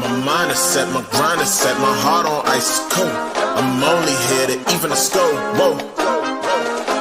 My mind is set, my grind is set, my heart on ice cold. I'm only here to even a score. Whoa.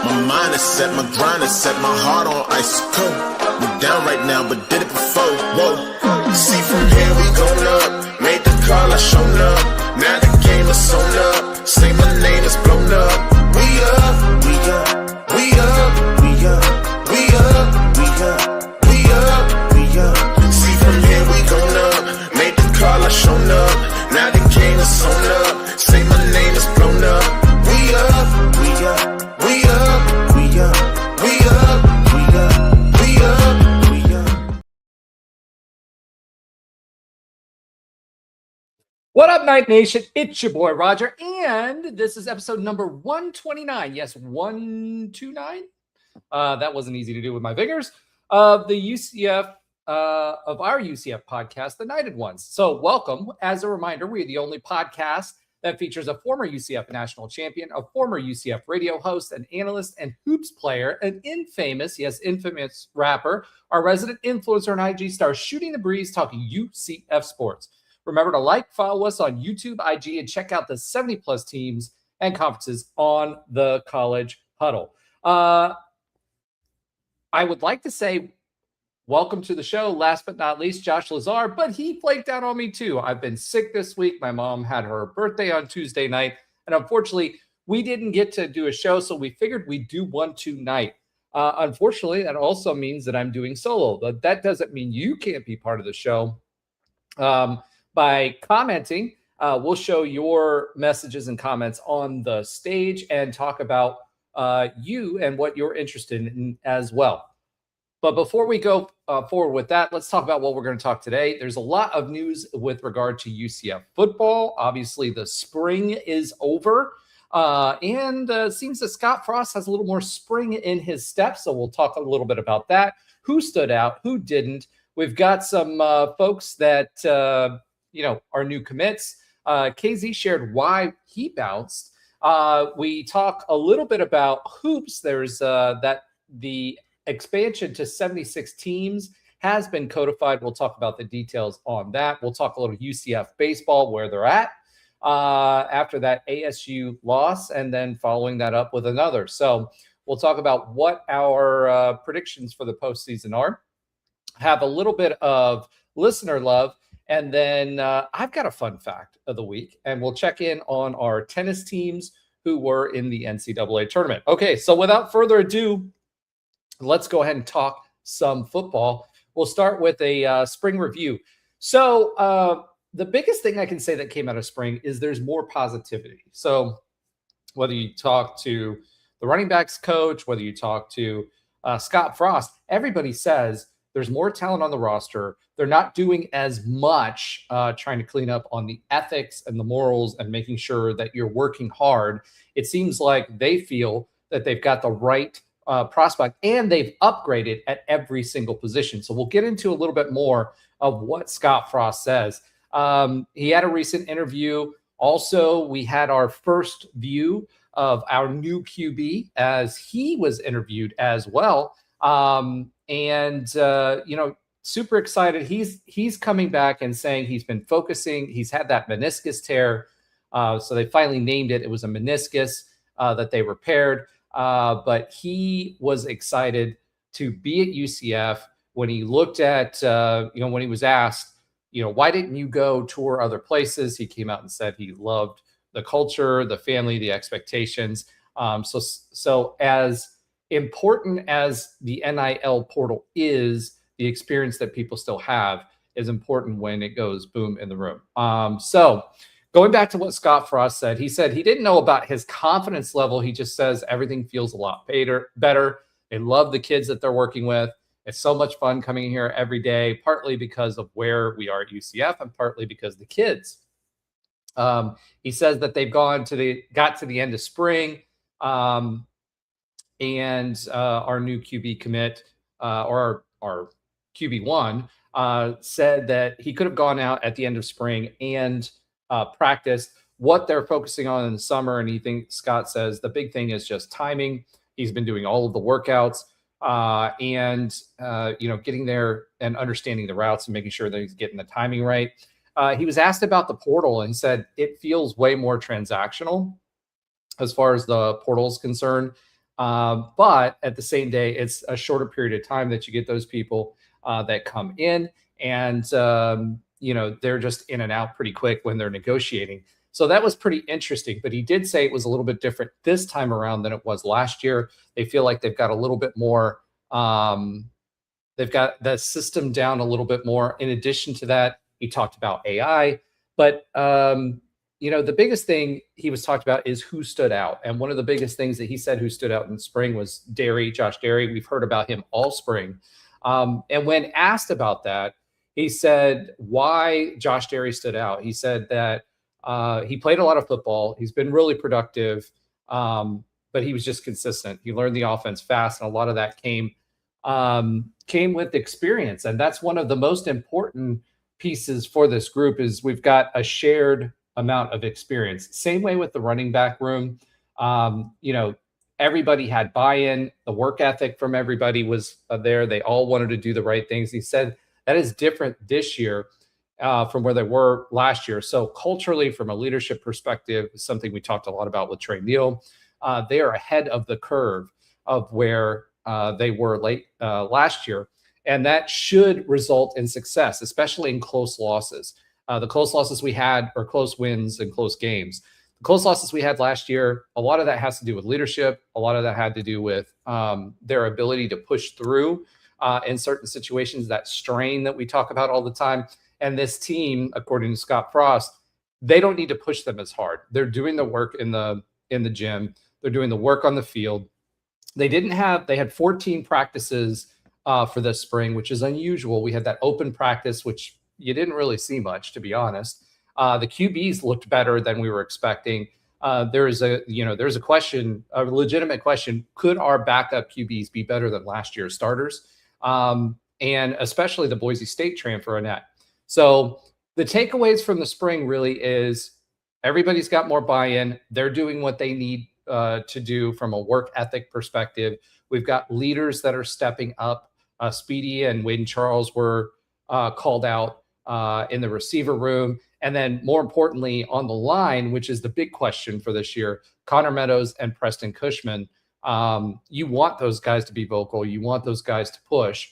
My mind is set, my grind is set, my heart on ice cold. We're down right now, but did it before. Whoa. See from here we going up. Made the call, I shown up. Now the game is sewn up. Say my name is blown up. We up, we up, we up, we up, we up, we up, we up, we up. See from here we going up. Made the call, I shown up. Now the game is sewn up. Say my name is blown up. We up, we up, we up, we up, we up, we up, we up, we up. What up, Night Nation? It's your boy Roger, and this is episode number 129. Yes, 129. That wasn't easy to do with my fingers. Of the UCF, of our UCF podcast, The Knighted Ones. So, welcome. As a reminder, we're the only podcast that features a former UCF national champion, a former UCF radio host, an analyst, and hoops player, an infamous rapper, our resident influencer and IG star, shooting the breeze, talking UCF sports. Remember to like, follow us on YouTube, IG, and check out the 70-plus teams and conferences on the College Huddle. I would like to say welcome to the show, last but not least, Josh Lazar, but he flaked out on me too. I've been sick this week. My mom had her birthday on Tuesday night, and unfortunately, we didn't get to do a show, so we figured we'd do one tonight. Unfortunately, that also means that I'm doing solo, but that doesn't mean you can't be part of the show. By commenting, we'll show your messages and comments on the stage and talk about you and what you're interested in as well. But before we go forward with that, let's talk about what we're going to talk today. There's a lot of news with regard to UCF football. Obviously, the spring is over, and it seems that Scott Frost has a little more spring in his step. So we'll talk a little bit about that. Who stood out? Who didn't? We've got some folks that are new commits. KZ shared why he bounced. We talk a little bit about hoops. There's that the expansion to 76 teams has been codified. We'll talk about the details on that. We'll talk a little UCF baseball, where they're at after that ASU loss, and then following that up with another. So we'll talk about what our predictions for the postseason are. Have a little bit of listener love. And then I've got a fun fact of the week, and we'll check in on our tennis teams who were in the NCAA tournament. Okay, so without further ado, let's go ahead and talk some football. We'll start with a spring review. So the biggest thing I can say that came out of spring is there's more positivity. So whether you talk to the running backs coach, whether you talk to Scott Frost, everybody says there's more talent on the roster. They're not doing as much trying to clean up on the ethics and the morals and making sure that you're working hard. It seems like they feel that they've got the right prospect, and they've upgraded at every single position. So we'll get into a little bit more of what Scott Frost says. He had a recent interview. Also, we had our first view of our new QB as he was interviewed as well. Super excited. He's coming back and saying he's been focusing. He's had that meniscus tear. So they finally named it. It was a meniscus that they repaired. But he was excited to be at UCF when he looked at, when he was asked, why didn't you go tour other places? He came out and said he loved the culture, the family, the expectations. So as important as the NIL portal is, the experience that people still have is important when it goes boom in the room. So going back to what Scott Frost said, he said he didn't know about his confidence level. He just says everything feels a lot better. They love the kids that they're working with. It's so much fun coming here every day, partly because of where we are at UCF and partly because the kids. He says that they've got to the end of spring, and our new QB commit or our QB1 said that he could have gone out at the end of spring and practiced what they're focusing on in the summer. And Scott says the big thing is just timing. He's been doing all of the workouts and getting there and understanding the routes and making sure that he's getting the timing right. He was asked about the portal and said it feels way more transactional as far as the portal is concerned. But at the same day, it's a shorter period of time that you get those people that come in, and they're just in and out pretty quick when they're negotiating. So that was pretty interesting. But he did say it was a little bit different this time around than it was last year. They feel like they've got a little bit more. They've got the system down a little bit more. In addition to that, he talked about AI, but the biggest thing he was talked about is who stood out. And one of the biggest things that he said who stood out in spring was Josh Derry. We've heard about him all spring. And when asked about that, he said why Josh Derry stood out. He said that he played a lot of football. He's been really productive, but he was just consistent. He learned the offense fast, and a lot of that came with experience. And that's one of the most important pieces for this group is we've got a shared amount of experience. Same way with the running back room. Everybody had buy-in. The work ethic from everybody was there. They all wanted to do the right things. He said that is different this year from where they were last year. So culturally, from a leadership perspective, something we talked a lot about with Trey Neal, they are ahead of the curve of where they were late last year. And that should result in success, especially in close losses. The close losses we had, or close wins and close games. The close losses we had last year, a lot of that has to do with leadership. A lot of that had to do with their ability to push through in certain situations, that strain that we talk about all the time. And this team, according to Scott Frost, they don't need to push them as hard. They're doing the work in the gym. They're doing the work on the field. They had 14 practices for this spring, which is unusual. We had that open practice, which you didn't really see much, to be honest. The QBs looked better than we were expecting. There's a question, a legitimate question: could our backup QBs be better than last year's starters? And especially the Boise State transfer, Annette. So the takeaways from the spring really is everybody's got more buy-in. They're doing what they need to do from a work ethic perspective. We've got leaders that are stepping up. Speedy and Wayne Charles were called out in the receiver room. And then more importantly, on the line, which is the big question for this year, Connor Meadows and Preston Cushman. You want those guys to be vocal. You want those guys to push.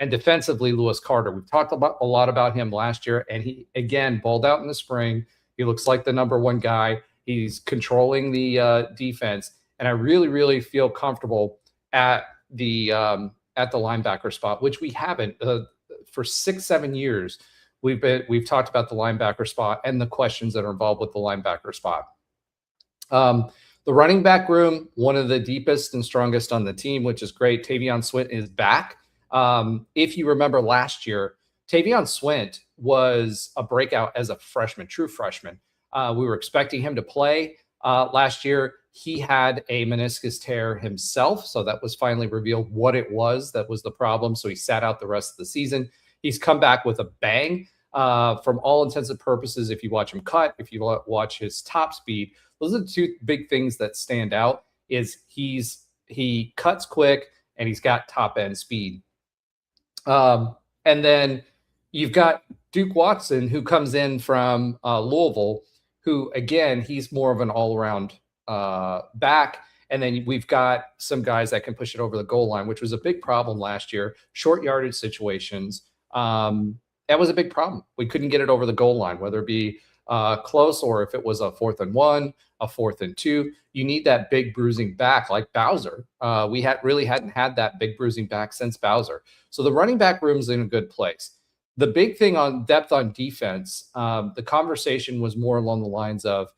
And defensively, Lewis Carter. We've talked a lot about him last year, and he, again, balled out in the spring. He looks like the number one guy. He's controlling the defense. And I really, really feel comfortable at the linebacker spot, which we haven't for 6-7 years. We've talked about the linebacker spot and the questions that are involved with the linebacker spot. The running back room, one of the deepest and strongest on the team, which is great. Tavion Swint is back. If you remember last year, Tavion Swint was a breakout as a freshman, true freshman. We were expecting him to play last year. He had a meniscus tear himself, so that was finally revealed what it was that was the problem. So he sat out the rest of the season. He's come back with a bang from all intents and purposes. If you watch him cut, if you watch his top speed, those are the two big things that stand out. Is he cuts quick and he's got top end speed. And then you've got Duke Watson, who comes in from Louisville, who again, he's more of an all around back. And then we've got some guys that can push it over the goal line, which was a big problem last year. Short yardage situations. That was a big problem. We couldn't get it over the goal line, whether it be close or if it was a 4th and 1, a 4th and 2. You need that big bruising back like Bowser. We hadn't had that big bruising back since Bowser. So the running back room's in a good place. The big thing on depth on defense, the conversation was more along the lines of,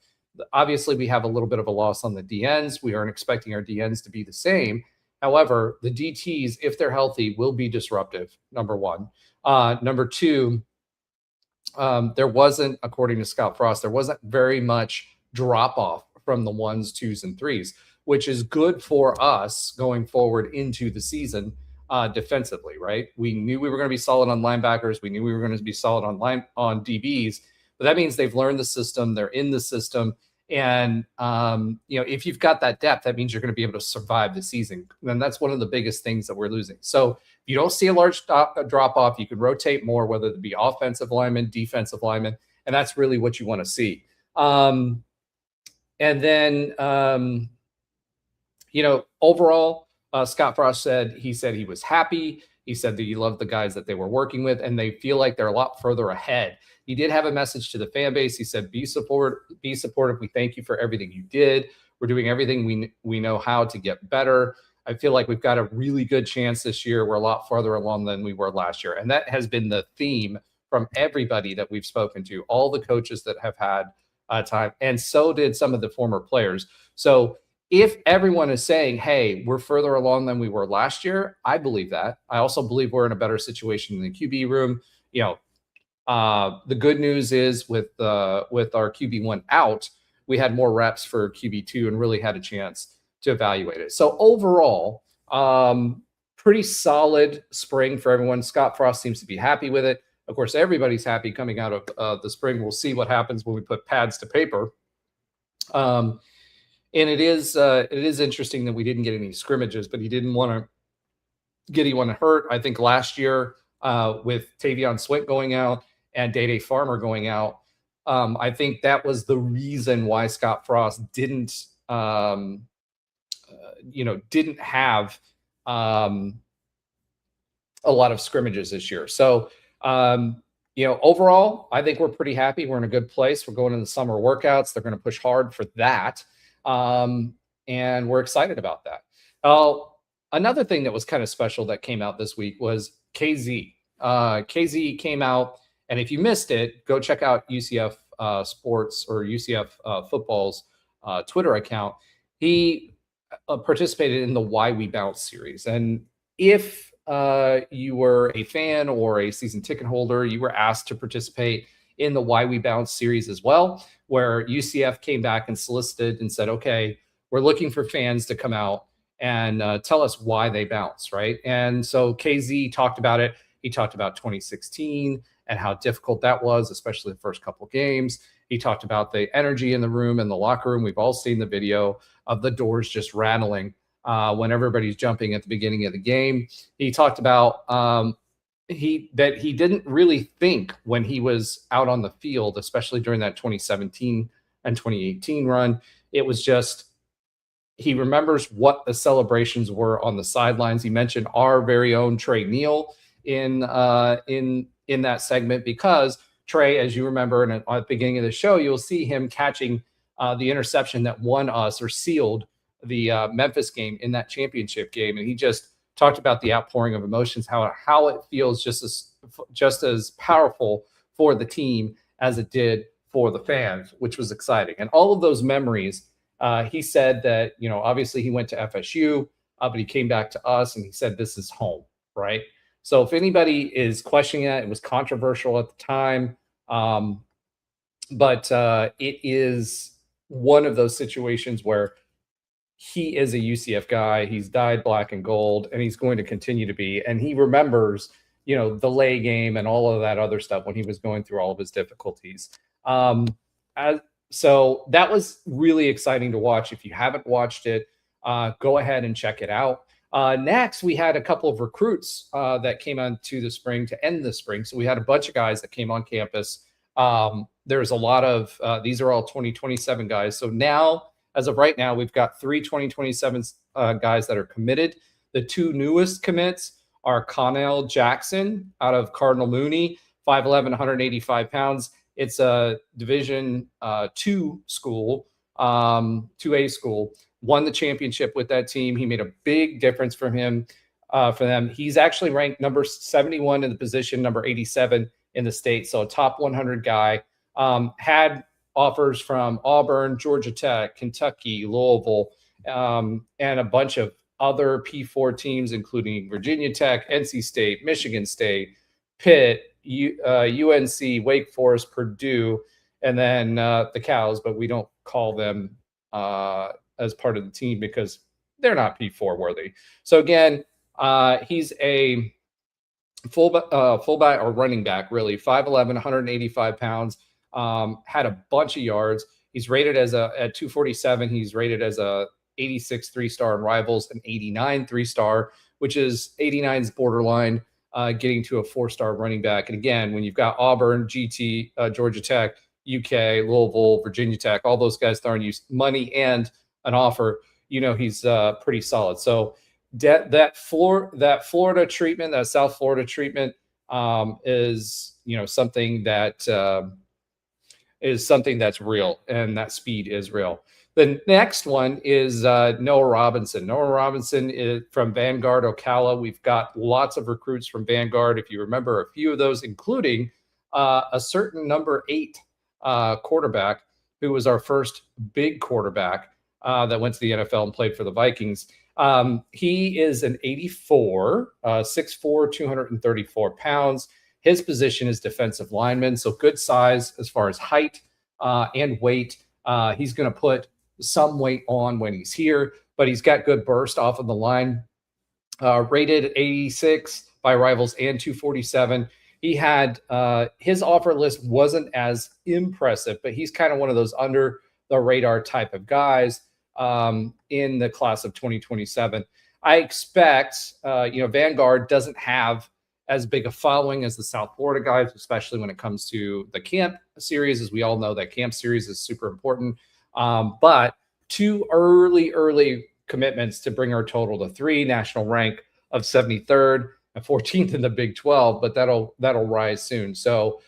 obviously we have a little bit of a loss on the DNs. We aren't expecting our DNs to be the same. However, the DTs, if they're healthy, will be disruptive, number one. Number two, there wasn't, according to Scott Frost, there wasn't very much drop off from the 1s, 2s, and 3s, which is good for us going forward into the season defensively, right? We knew we were going to be solid on linebackers. We knew we were going to be solid on DBs, but that means they've learned the system. They're in the system. And, if you've got that depth, that means you're going to be able to survive the season. And that's one of the biggest things that we're losing. So if you don't see a large drop off, you can rotate more, whether it be offensive linemen, defensive linemen. And that's really what you want to see. And then, overall, Scott Frost said he was happy. He said that he loved the guys that they were working with, and they feel like they're a lot further ahead. He did have a message to the fan base. He said, be supportive. We thank you for everything you did. We're doing everything we know how to get better. I feel like we've got a really good chance this year. We're a lot farther along than we were last year. And that has been the theme from everybody that we've spoken to, all the coaches that have had time. And so did some of the former players. So if everyone is saying, hey, we're further along than we were last year, I believe that. I also believe we're in a better situation in the QB room. The good news is with our QB1 out, we had more reps for QB2 and really had a chance to evaluate it. So overall, pretty solid spring for everyone. Scott Frost seems to be happy with it. Of course, everybody's happy coming out of the spring. We'll see what happens when we put pads to paper. And it is interesting that we didn't get any scrimmages, but he didn't want to get anyone hurt. I think last year with Tavion Swint going out and Day Farmer going out, I think that was the reason why Scott Frost didn't have a lot of scrimmages this year. So, overall, I think we're pretty happy. We're in a good place. We're going into the summer workouts. They're going to push hard for that. And we're excited about that. Another thing that was kind of special that came out this week was KZ. KZ came out, and if you missed it, go check out UCF Sports or UCF Football's Twitter account. He participated in the Why We Bounce series. And if you were a fan or a season ticket holder, you were asked to participate in the Why We Bounce series as well, where UCF came back and solicited and said, okay, we're looking for fans to come out and tell us why they bounce, right? And so KZ talked about it. He talked about 2016 and how difficult that was, especially the first couple of games. He talked about the energy in the room and the locker room. We've all seen the video of the doors just rattling when everybody's jumping at the beginning of the game. He talked about he didn't really think when he was out on the field, especially during that 2017 and 2018 run. It was just, he remembers what the celebrations were on the sidelines. He mentioned our very own Trey Neal in that segment, because Trey, as you remember, at the beginning of the show, you'll see him catching the interception that won us or sealed the Memphis game in that championship game. And he just talked about the outpouring of emotions, how it feels just as powerful for the team as it did for the fans, which was exciting. And all of those memories, he said that, obviously he went to FSU, but he came back to us and he said, this is home, right? So if anybody is questioning it was controversial at the time, but it is one of those situations where he is a UCF guy. He's dyed black and gold, and he's going to continue to be. And he remembers, the lay game and all of that other stuff when he was going through all of his difficulties. So that was really exciting to watch. If you haven't watched it, go ahead and check it out. Next, we had a couple of recruits that came onto the spring to end the spring. So we had a bunch of guys that came on campus. There's a lot of, these are all 2027 guys. So now, as of right now, we've got 3 2027 guys that are committed. The 2 newest commits are Connell Jackson out of Cardinal Mooney, 5'11", 185 pounds. It's a Division 2 school, 2A school. Won the championship with that team. He made a big difference for them. He's actually ranked number 71 in the position, number 87 in the state. So a top 100 guy. Had offers from Auburn, Georgia Tech, Kentucky, Louisville, and a bunch of other P4 teams, including Virginia Tech, NC State, Michigan State, Pitt, UNC, Wake Forest, Purdue, and then the Cows, but we don't call them as part of the team because they're not P4 worthy. So again, he's a fullback or running back, really, 5'11", 185 pounds. Had a bunch of yards. He's rated as at 247. He's rated as a 86 3-star in Rivals, an 89 3-star, which is 89's borderline, getting to a 4-star running back. And again, when you've got Auburn, GT, Georgia Tech, UK, Louisville, Virginia Tech, all those guys throwing you money and an offer, he's pretty solid. So that Florida treatment, that South Florida treatment, is something that is something that's real, and that speed is real. The next one is Noah Robinson. Noah Robinson is from Vanguard Ocala. We've got lots of recruits from Vanguard. If you remember a few of those, including a certain number 8 quarterback who was our first big quarterback that went to the NFL and played for the Vikings. He is an 84, 6'4", 234 pounds. His position is defensive lineman, so good size as far as height and weight. He's going to put some weight on when he's here, but he's got good burst off of the line. Rated 86 by Rivals and 247. He had his offer list wasn't as impressive, but he's kind of one of those under the radar type of guys in the class of 2027. I expect, Vanguard doesn't have as big a following as the South Florida guys, especially when it comes to the camp series. As we all know, that camp series is super important. But 2 early commitments to bring our total to 3, national rank of 73rd and 14th in the Big 12, but that'll rise soon. So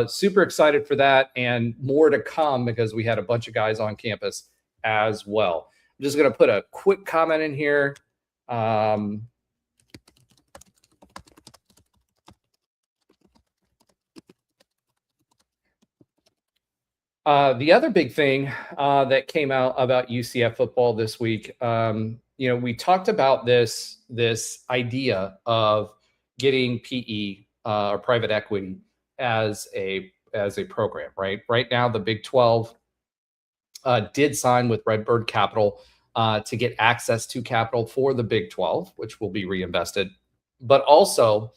super excited for that, and more to come because we had a bunch of guys on campus as well. I'm just going to put a quick comment in here. The other big thing that came out about UCF football this week, we talked about this idea of getting PE or private equity as a program, right? Right now, the Big 12 did sign with Redbird Capital to get access to capital for the Big 12, which will be reinvested. But also,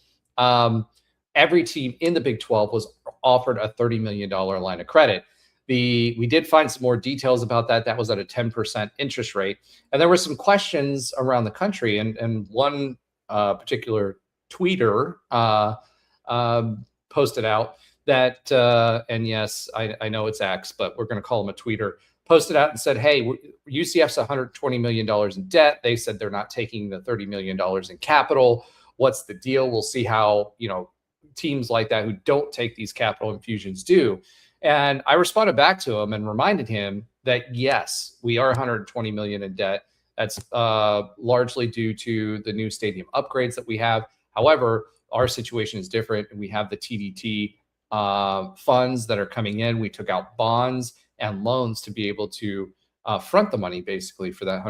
every team in the Big 12 was offered a $30 million line of credit. We did find some more details about that. That was at a 10% interest rate. And there were some questions around the country. And one particular tweeter posted out that, and yes, I know it's X, but we're going to call him a tweeter, posted out and said, hey, UCF's $120 million in debt. They said they're not taking the $30 million in capital. What's the deal? We'll see how, teams like that who don't take these capital infusions do. And I responded back to him and reminded him that, yes, we are $120 million in debt. That's largely due to the new stadium upgrades that we have. However, our situation is different. We have the TDT funds that are coming in. We took out bonds and loans to be able to front the money, basically, for that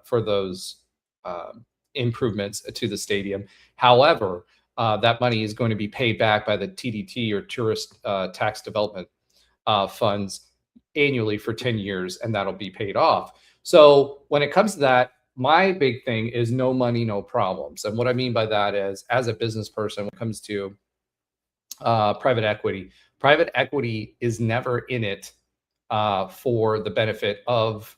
for those improvements to the stadium. However, that money is going to be paid back by the TDT or Tourist Tax Development funds annually for 10 years, and that'll be paid off. So when it comes to that, my big thing is no money, no problems. And what I mean by that is, as a business person, when it comes to private equity is never in it for the benefit of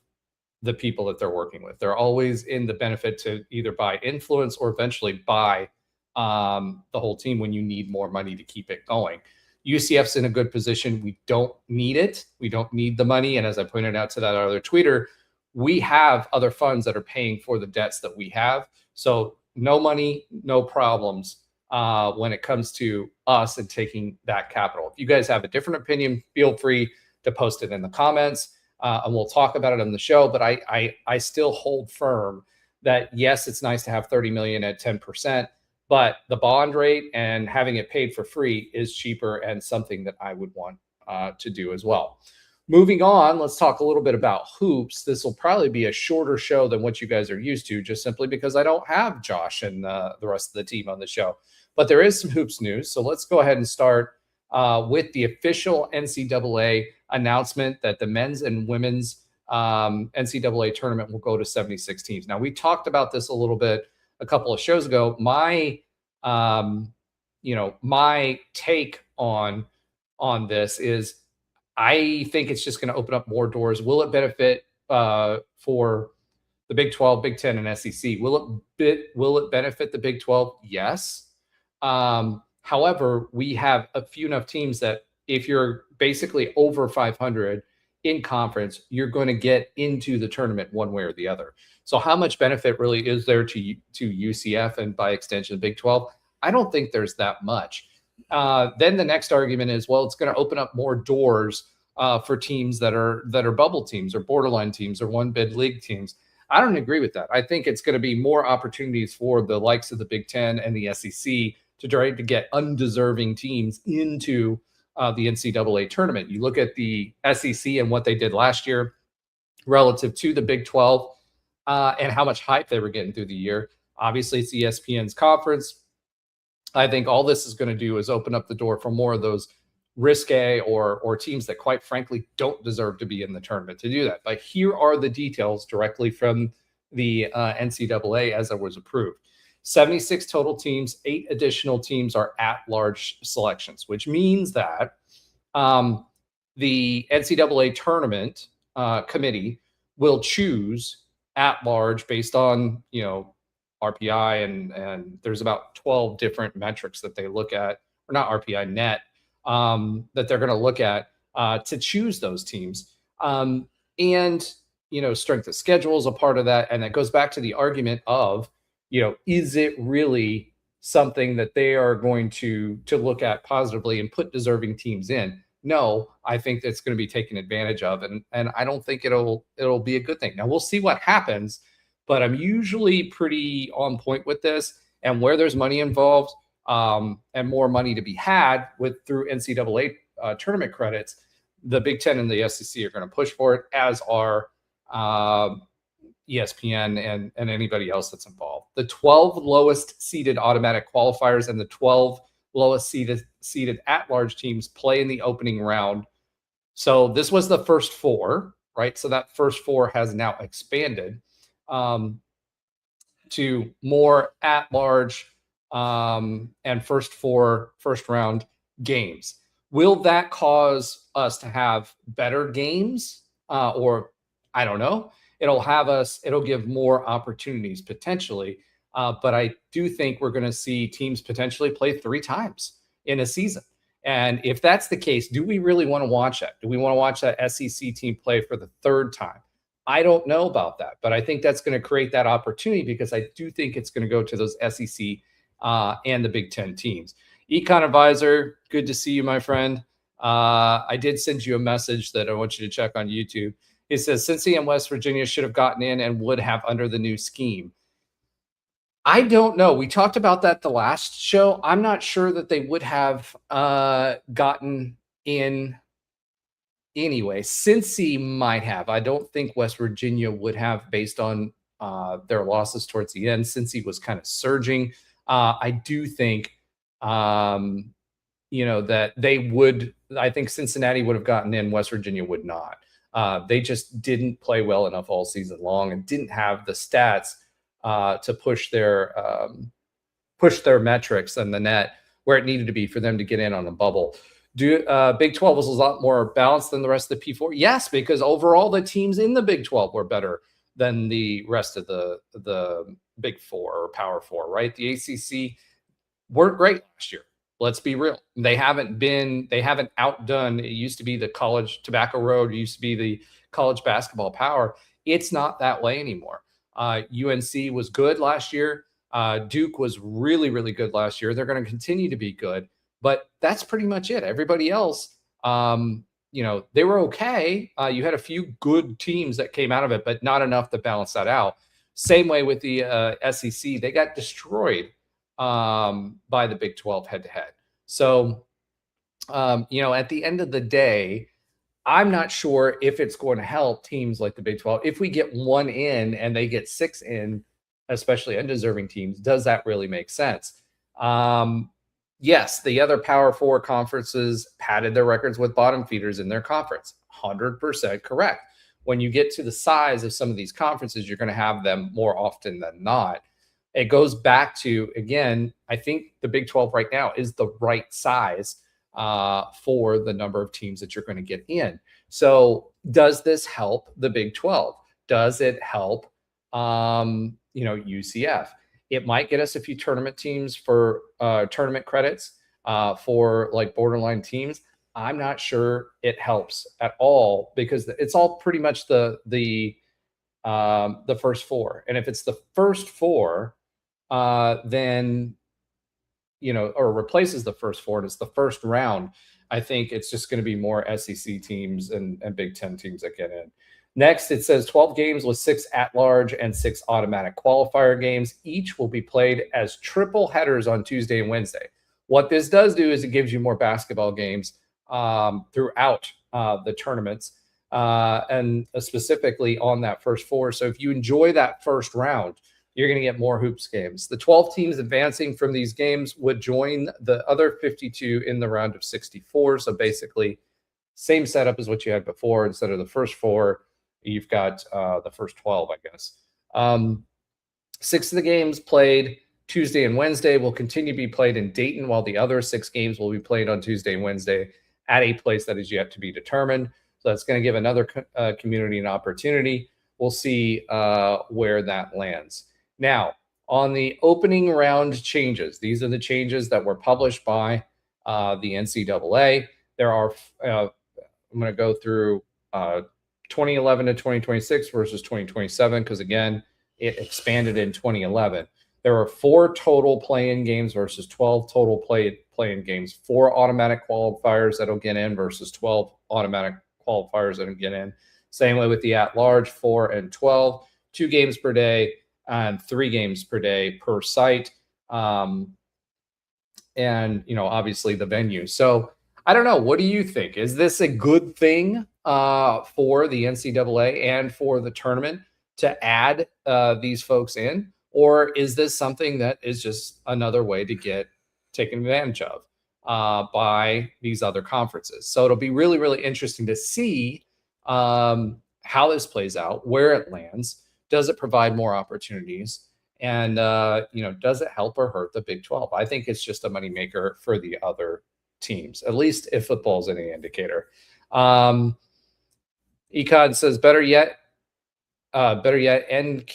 the people that they're working with. They're always in the benefit to either buy influence or eventually buy the whole team when you need more money to keep it going. UCF's in a good position. We don't need it. We don't need the money. And as I pointed out to that other tweeter, we have other funds that are paying for the debts that we have. So no money, no problems when it comes to us and taking that capital. If you guys have a different opinion, feel free to post it in the comments and we'll talk about it on the show. But I still hold firm that, yes, it's nice to have 30 million at 10%. But the bond rate and having it paid for free is cheaper and something that I would want to do as well. Moving on, let's talk a little bit about hoops. This will probably be a shorter show than what you guys are used to, just simply because I don't have Josh and the rest of the team on the show. But there is some hoops news. So let's go ahead and start with the official NCAA announcement that the men's and women's NCAA tournament will go to 76 teams. Now, we talked about this a little bit a couple of shows ago. My take on this is, I think it's just going to open up more doors. Will it benefit for the Big 12, Big 10, and SEC? Will it benefit the Big 12? Yes. However, we have a few enough teams that if you're basically over 500 in conference, you're going to get into the tournament one way or the other. So how much benefit really is there to UCF and by extension the Big 12? I don't think there's that much. Then the next argument is, well, it's going to open up more doors for teams that are bubble teams or borderline teams or one bid league teams. I don't agree with that. I think it's going to be more opportunities for the likes of the Big 10 and the SEC to try to get undeserving teams into the NCAA tournament. You look at the SEC and what they did last year relative to the Big 12 and how much hype they were getting through the year. Obviously, it's ESPN's conference. I think all this is going to do is open up the door for more of those risque or teams that, quite frankly, don't deserve to be in the tournament to do that. But here are the details directly from the NCAA as it was approved. 76 total teams, 8 additional teams are at-large selections, which means that the NCAA tournament committee will choose at-large based on, RPI and there's about 12 different metrics that they look at, or not RPI, net, that they're going to look at to choose those teams. And, strength of schedule is a part of that. And that goes back to the argument of, is it really something that they are going to look at positively and put deserving teams in? No, I think that's going to be taken advantage of. And I don't think it'll be a good thing. Now we'll see what happens, but I'm usually pretty on point with this, and where there's money involved and more money to be had through NCAA tournament credits, the Big 10 and the SEC are going to push for it, as are ESPN and anybody else that's involved. The 12 lowest seeded automatic qualifiers and the 12 lowest seeded at-large teams play in the opening round. So this was the first 4, right? So that first 4 has now expanded to more at-large and first round games. Will that cause us to have better games? Or I don't know. It'll give more opportunities potentially. But I do think we're going to see teams potentially play 3 times in a season. And if that's the case, do we really want to watch that? Do we want to watch that SEC team play for the 3rd time? I don't know about that, but I think that's going to create that opportunity, because I do think it's going to go to those SEC and the Big 10 teams. Econ Advisor, good to see you, my friend. I did send you a message that I want you to check on YouTube. It says Cincy and West Virginia should have gotten in and would have under the new scheme. I don't know. We talked about that the last show. I'm not sure that they would have gotten in anyway. Cincy might have. I don't think West Virginia would have, based on their losses towards the end. Cincy was kind of surging. I do think, that they would. I think Cincinnati would have gotten in. West Virginia would not. They just didn't play well enough all season long and didn't have the stats to push their metrics and the net where it needed to be for them to get in on the bubble. Big 12 was a lot more balanced than the rest of the P4? Yes, because overall the teams in the Big 12 were better than the rest of the Big 4 or Power 4, right? The ACC weren't great last year. Let's be real. They haven't outdone. It used to be the college tobacco road. It used to be the college basketball power. It's not that way anymore. UNC was good last year. Duke was really, really good last year. They're going to continue to be good, but that's pretty much it. Everybody else, they were okay. You had a few good teams that came out of it, but not enough to balance that out. Same way with the SEC. They got destroyed by the Big 12 head-to-head. So, at the end of the day, I'm not sure if it's going to help teams like the Big 12. If we get 1 in and they get 6 in, especially undeserving teams, does that really make sense? Yes, the other Power 4 conferences padded their records with bottom feeders in their conference. 100% correct. When you get to the size of some of these conferences, you're going to have them more often than not. It goes back to, again, I think the Big 12 right now is the right size for the number of teams that you're going to get in. So does this help the Big 12? Does it help, UCF? It might get us a few tournament teams for tournament credits for like borderline teams. I'm not sure it helps at all because it's all pretty much the first four. And if it's the first four, then or replaces the first four and it's the first round, I think it's just going to be more SEC teams and Big Ten teams that get in. Next, it says 12 games with 6 at-large and 6 automatic qualifier games. Each will be played as triple headers on Tuesday and Wednesday. What this does do is it gives you more basketball games throughout the tournaments and specifically on that first four. So if you enjoy that first round, you're going to get more hoops games. The 12 teams advancing from these games would join the other 52 in the round of 64. So basically, same setup as what you had before. Instead of the first four, you've got the first 12, I guess. 6 of the games played Tuesday and Wednesday will continue to be played in Dayton, while the other 6 games will be played on Tuesday and Wednesday at a place that is yet to be determined. So that's going to give another community an opportunity. We'll see where that lands. Now, on the opening round changes, these are the changes that were published by the NCAA. There are, I'm going to go through 2011 to 2026 versus 2027, because again, it expanded in 2011. There are 4 total play-in games versus 12 total play-in games. 4 automatic qualifiers that'll get in versus 12 automatic qualifiers that'll get in. Same way with the at-large, 4 and 12. 2 games per day and 3 games per day per site. And, obviously the venue. So I don't know. What do you think? Is this a good thing for the NCAA and for the tournament to add these folks in? Or is this something that is just another way to get taken advantage of by these other conferences? So it'll be really, really interesting to see how this plays out, where it lands. Does it provide more opportunities? And, does it help or hurt the Big 12? I think it's just a moneymaker for the other teams, at least if football is any indicator. Econ says, better yet, end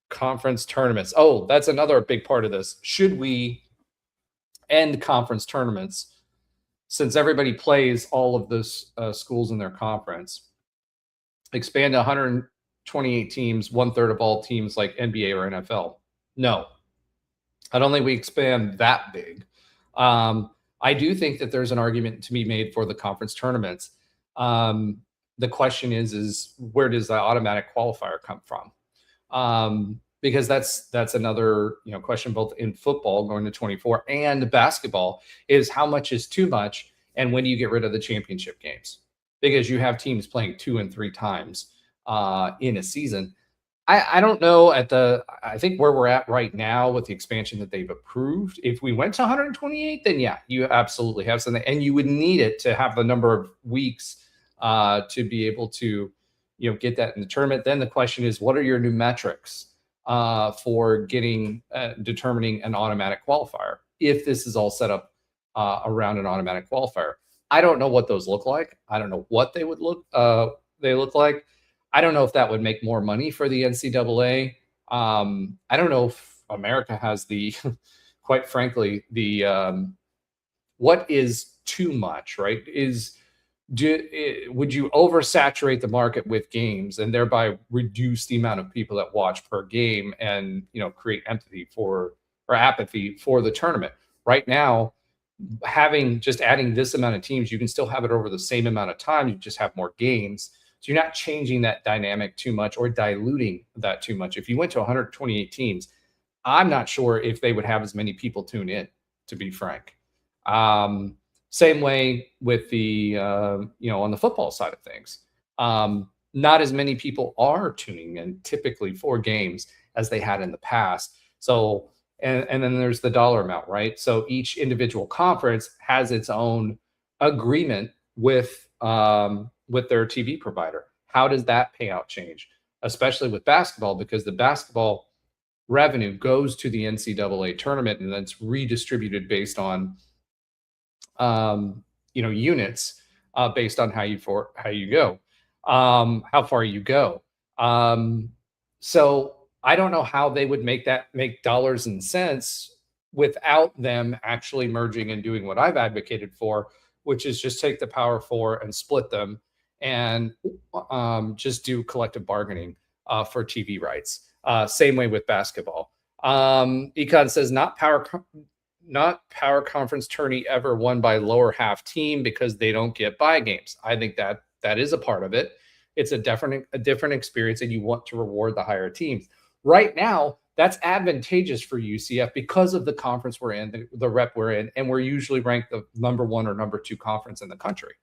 conference tournaments. Oh, that's another big part of this. Should we end conference tournaments since everybody plays all of those schools in their conference? Expand to 128 teams, 1/3 of all teams like NBA or NFL. No, I don't think we expand that big. I do think that there's an argument to be made for the conference tournaments. The question is where does the automatic qualifier come from? Because that's another question, both in football going to 24 and basketball, is how much is too much, and when do you get rid of the championship games? Because you have teams playing 2 and 3 times in a season. I don't know I think where we're at right now with the expansion that they've approved, if we went to 128, then yeah, you absolutely have something, and you would need it to have the number of weeks to be able to get that in the tournament. Then the question is, what are your new metrics for determining an automatic qualifier if this is all set up around an automatic qualifier? I don't know what those look like. I don't know what they would look like. I don't know if that would make more money for the NCAA. I don't know if America has quite frankly, what is too much, right? Would you oversaturate the market with games and thereby reduce the amount of people that watch per game and create apathy for the tournament? Right now, adding this amount of teams, you can still have it over the same amount of time. You just have more games. So you're not changing that dynamic too much or diluting that too much. If you went to 128 teams, I'm not sure if they would have as many people tune in, to be frank. Same way with the, on the football side of things. Not as many people are tuning in typically for games as they had in the past. So, and then there's the dollar amount, right? So each individual conference has its own agreement with their TV provider. How does that payout change? Especially with basketball, because the basketball revenue goes to the NCAA tournament and then it's redistributed based on, units based on how you go, how far you go. So I don't know how they would make dollars and cents without them actually merging and doing what I've advocated for, which is just take the Power Four and split them and just do collective bargaining for TV rights. Same way with basketball. Econ says not power conference tourney ever won by lower half team because they don't get bye games. I think that is a part of it. It's a different experience, and you want to reward the higher teams. Right now, that's advantageous for UCF because of the conference we're in, the rep we're in, and we're usually ranked the number 1 or number 2 conference in the country.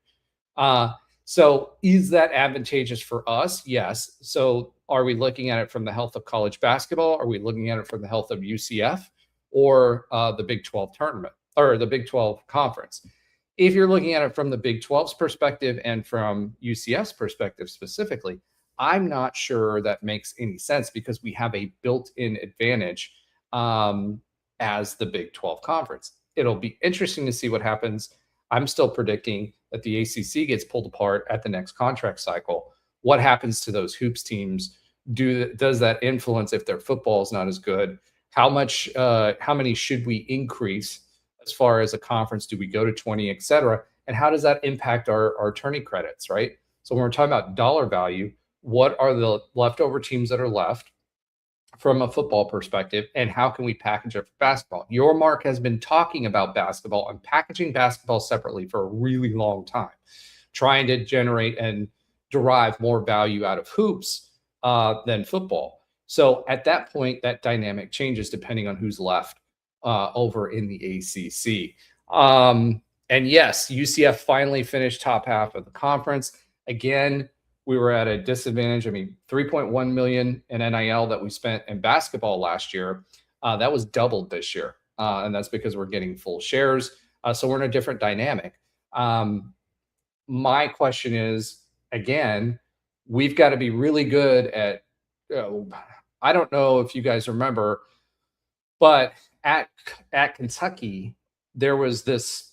So is that advantageous for us? Yes. So are we looking at it from the health of college basketball? Are we looking at it from the health of UCF or the Big 12 tournament or the Big 12 conference? If you're looking at it from the Big 12's perspective and from UCF's perspective specifically, I'm not sure that makes any sense because we have a built-in advantage as the Big 12 conference. It'll be interesting to see what happens. I'm still predicting that the ACC gets pulled apart at the next contract cycle. What happens to those hoops teams? Does that influence if their football is not as good? How many should we increase as far as a conference? Do we go to 20, et cetera? And how does that impact our tourney credits, right? So when we're talking about dollar value, what are the leftover teams that are left from a football perspective, and how can we package it for basketball? Your Mark has been talking about basketball and packaging basketball separately for a really long time, trying to generate and derive more value out of hoops than football. So at that point, that dynamic changes depending on who's left over in the ACC. And yes, UCF finally finished top half of the conference. Again, we were at a disadvantage. I mean, $3.1 million in NIL that we spent in basketball last year, that was doubled this year. And that's because we're getting full shares. So we're in a different dynamic. My question is, again, we've got to be really good at, I don't know if you guys remember, but at Kentucky, there was this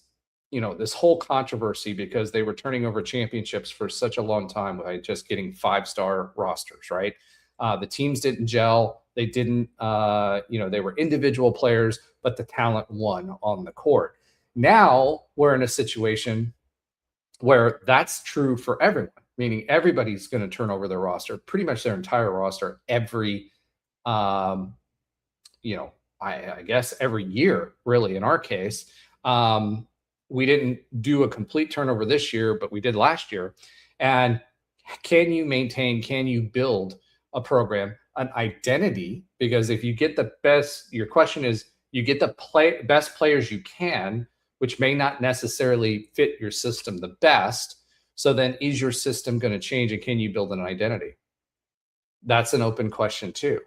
whole controversy because they were turning over championships for such a long time by just getting 5-star rosters, right? The teams didn't gel. They didn't, they were individual players, but the talent won on the court. Now we're in a situation where that's true for everyone, meaning everybody's going to turn over their roster, pretty much their entire roster every, I guess every year, really, in our case. We didn't do a complete turnover this year, but we did last year. And can you build a program, an identity? Because if you get the best, your question is, you get the best players you can, which may not necessarily fit your system the best. So then is your system going to change, and can you build an identity? That's an open question too.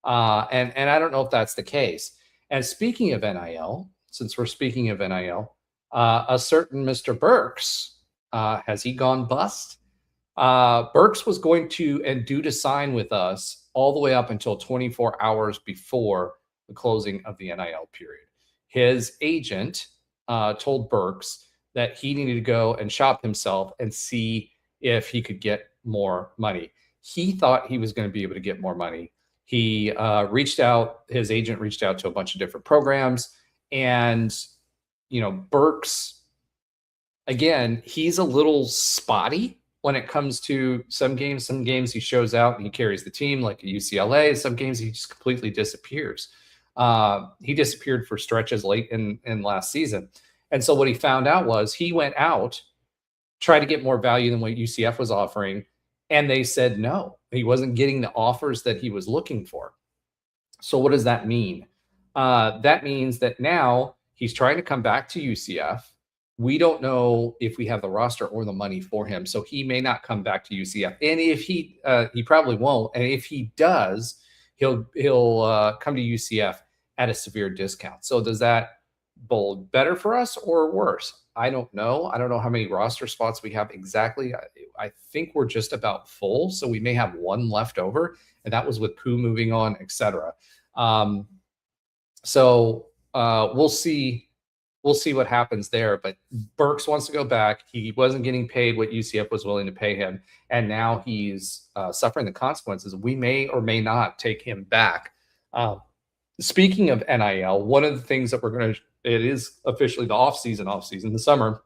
And I don't know if that's the case. And speaking of NIL, since we're speaking of NIL, a certain Mr. Burks, has he gone bust? Burks was going to and due to sign with us all the way up until 24 hours before the closing of the NIL period. His agent told Burks that he needed to go and shop himself and see if he could get more money. He thought he was going to be able to get more money. He his agent reached out to a bunch of different programs, and Burks, again, he's a little spotty when it comes to some games. Some games he shows out and he carries the team like at UCLA. Some games he just completely disappears. He disappeared for stretches late in last season. And so what he found out was he went out, tried to get more value than what UCF was offering, and they said no. He wasn't getting the offers that he was looking for. So what does that mean? That means that now he's trying to come back to UCF. We don't know if we have the roster or the money for him, so he may not come back to UCF. And if he probably won't. And if he does, he'll come to UCF at a severe discount. So does that bode better for us or worse? I don't know. I don't know how many roster spots we have exactly. I think we're just about full, so we may have one left over, and that was with Pooh moving on, etc. So we'll see we'll see what happens there. But Burks wants to go back. He wasn't getting paid what UCF was willing to pay him, and now he's suffering the consequences. We may or may not take him back. Speaking of NIL, one of the things that it is officially the off-season, the summer.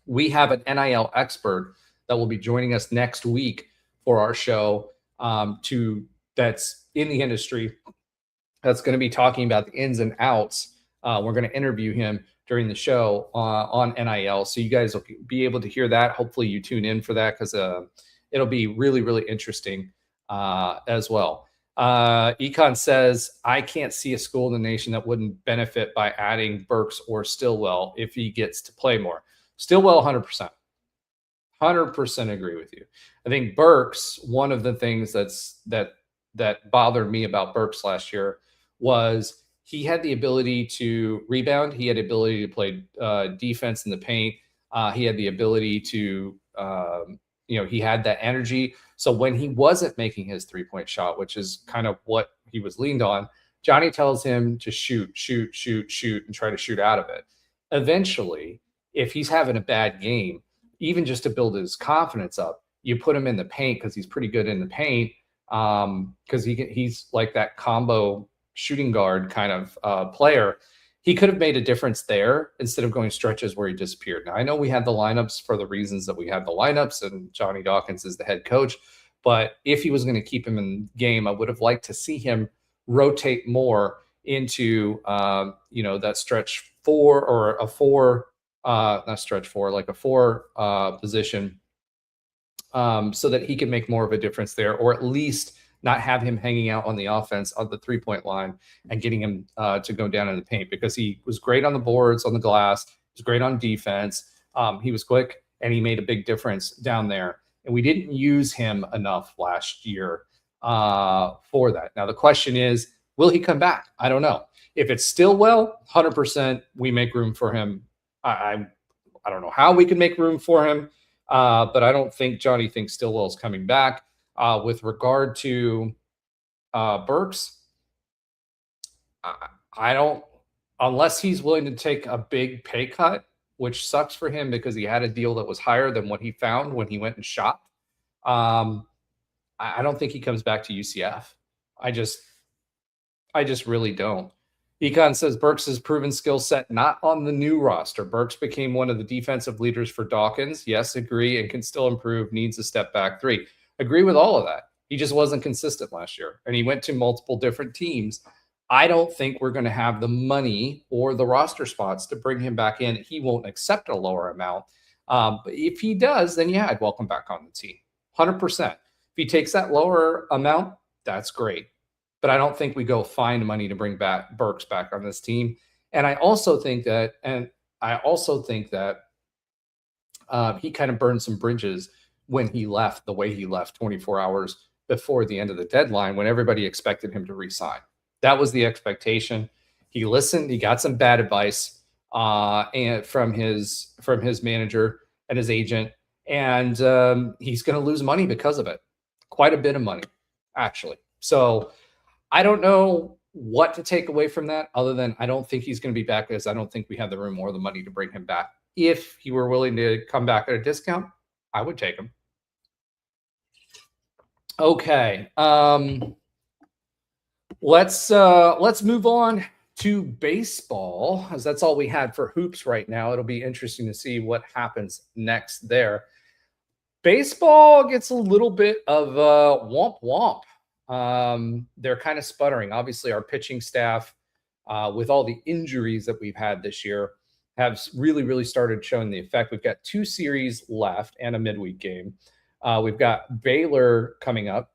We have an NIL expert that will be joining us next week for our show that's in the industry, that's going to be talking about the ins and outs. We're going to interview him during the show on NIL. So you guys will be able to hear that. Hopefully you tune in for that, because it'll be really, really interesting as well. Econ says, I can't see a school in the nation that wouldn't benefit by adding Burks or Stillwell if he gets to play more. Stillwell, 100%. 100% agree with you. I think Burks, one of the things that bothered me about Burks last year was he had the ability to rebound. He had the ability to play defense in the paint. He had the ability to, he had that energy. So when he wasn't making his three-point shot, which is kind of what he was leaned on, Johnny tells him to shoot, and try to shoot out of it. Eventually, if he's having a bad game, even just to build his confidence up, you put him in the paint, because he's pretty good in the paint, because he's like that combo shooting guard kind of player. He could have made a difference there instead of going stretches where he disappeared. Now, I know we had the lineups for the reasons that we had the lineups, and Johnny Dawkins is the head coach. But if he was going to keep him in the game, I would have liked to see him rotate more into, that stretch four, or a four, not stretch four, like a four position, so that he can make more of a difference there, or at least not have him hanging out on the offense on the three-point line and getting him to go down in the paint, because he was great on the boards, on the glass. He was great on defense. He was quick, and he made a big difference down there. And we didn't use him enough last year for that. Now, the question is, will he come back? I don't know. If it's Stillwell, 100% we make room for him. I don't know how we can make room for him, but I don't think Johnny thinks Stillwell's coming back. With regard to Burks, I don't, unless he's willing to take a big pay cut, which sucks for him because he had a deal that was higher than what he found when he went and shopped. I don't think he comes back to UCF. I just really don't. Econ says Burks' proven skill set not on the new roster. Burks became one of the defensive leaders for Dawkins. Yes, agree, and can still improve. Needs a step back three. Agree with all of that. He just wasn't consistent last year, and he went to multiple different teams. I don't think we're going to have the money or the roster spots to bring him back in. He won't accept a lower amount. But if he does, then yeah, I'd welcome back on the team. 100%. If he takes that lower amount, that's great. But I don't think we go find money to bring back Burks back on this team. And I also think that, he kind of burned some bridges when he left, the way he left 24 hours before the end of the deadline, when everybody expected him to resign. That was the expectation. He listened. He got some bad advice and from his manager and his agent, and he's going to lose money because of it. Quite a bit of money, actually. So I don't know what to take away from that, other than I don't think he's going to be back, because I don't think we have the room or the money to bring him back. If he were willing to come back at a discount, I would take him. Okay. Let's move on to baseball, as that's all we had for hoops right now. It'll be interesting to see what happens next there. Baseball gets a little bit of womp womp. They're kind of sputtering. Obviously, our pitching staff, with all the injuries that we've had this year, have really, really started showing the effect. We've got 2 series left and a midweek game. We've got Baylor coming up,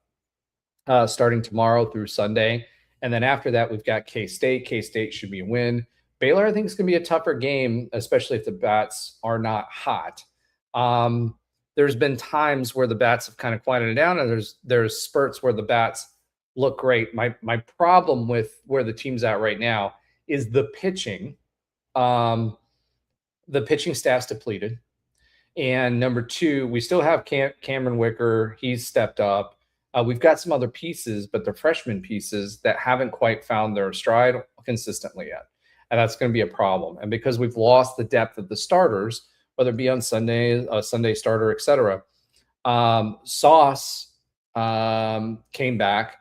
starting tomorrow through Sunday. And then after that, we've got K-State. K-State should be a win. Baylor, I think, is going to be a tougher game, especially if the bats are not hot. There's been times where the bats have kind of quieted down, and there's spurts where the bats look great. My problem with where the team's at right now is the pitching. The pitching staff's depleted. And number 2, we still have Cameron Wicker. He's stepped up. We've got some other pieces, but they're freshman pieces that haven't quite found their stride consistently yet. and that's going to be a problem. And because we've lost the depth of the starters, whether it be on Sunday, a Sunday starter, etc. Sauce came back,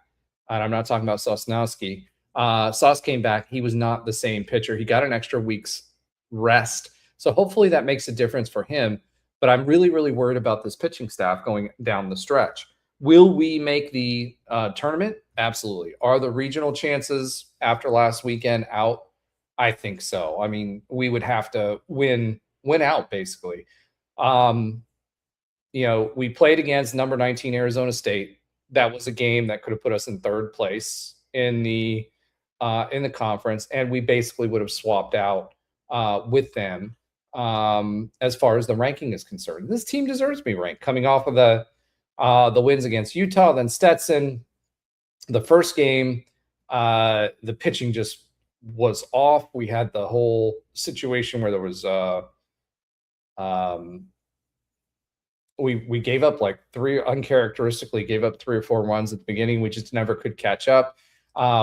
and I'm not talking about Sosnowski. Sauce came back. He was not the same pitcher. He got an extra week's rest. So hopefully that makes a difference for him. But I'm really, really worried about this pitching staff going down the stretch. Will we make the tournament? Absolutely. Are the regional chances after last weekend out? I think so. I mean, we would have to win out, basically. We played against number 19 Arizona State. That was a game that could have put us in third place in the conference, and we basically would have swapped out with them as far as the ranking is concerned. This team deserves to be ranked, coming off of the wins against Utah, then Stetson. The first game, the pitching just was off. We had the whole situation where there was we gave up uncharacteristically gave up 3 or 4 runs at the beginning. We just never could catch up.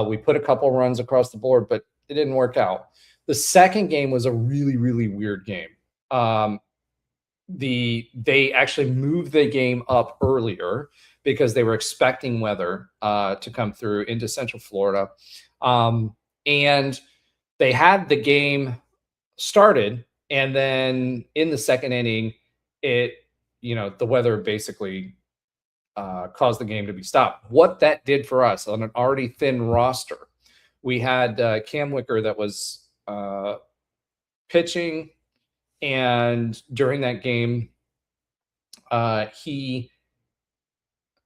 We put a couple runs across the board, but it didn't work out. The second game was a really, really weird game. They actually moved the game up earlier because they were expecting weather to come through into Central Florida. And they had the game started, and then in the second inning, the weather basically caused the game to be stopped. What that did for us on an already thin roster, we had Cam Wicker that was pitching, and during that game, he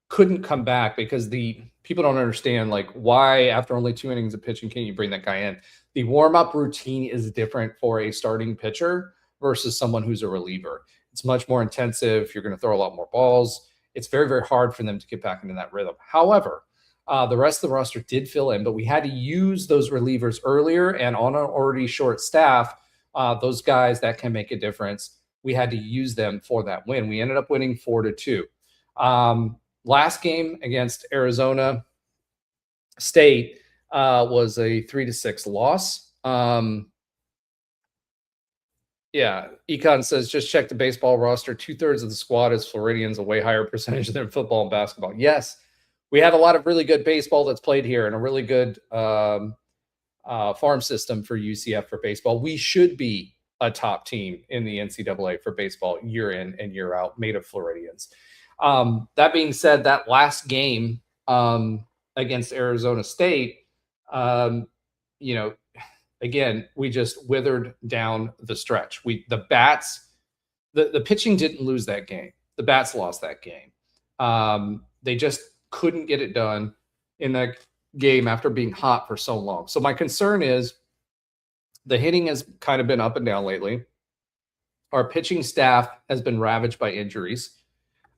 couldn't come back because the people don't understand, like, why after only 2 innings of pitching can you bring that guy in? The warm-up routine is different for a starting pitcher versus someone who's a reliever. It's much more intensive. You're going to throw a lot more balls. It's very, very hard for them to get back into that rhythm. However, the rest of the roster did fill in, but we had to use those relievers earlier, and on an already short staff, those guys that can make a difference, we had to use them for that win. We ended up winning 4-2. Last game against Arizona State was a 3-6 loss. Econ says, just check the baseball roster. 2/3 of the squad is Floridians, a way higher percentage than football and basketball. Yes, we have a lot of really good baseball that's played here and a really good farm system for UCF for baseball. We should be a top team in the NCAA for baseball year in and year out, made of Floridians. That being said, that last game against Arizona State, again, we just withered down the stretch. The bats, the pitching didn't lose that game. The bats lost that game. They just couldn't get it done in that game after being hot for so long. So my concern is the hitting has kind of been up and down lately. Our pitching staff has been ravaged by injuries.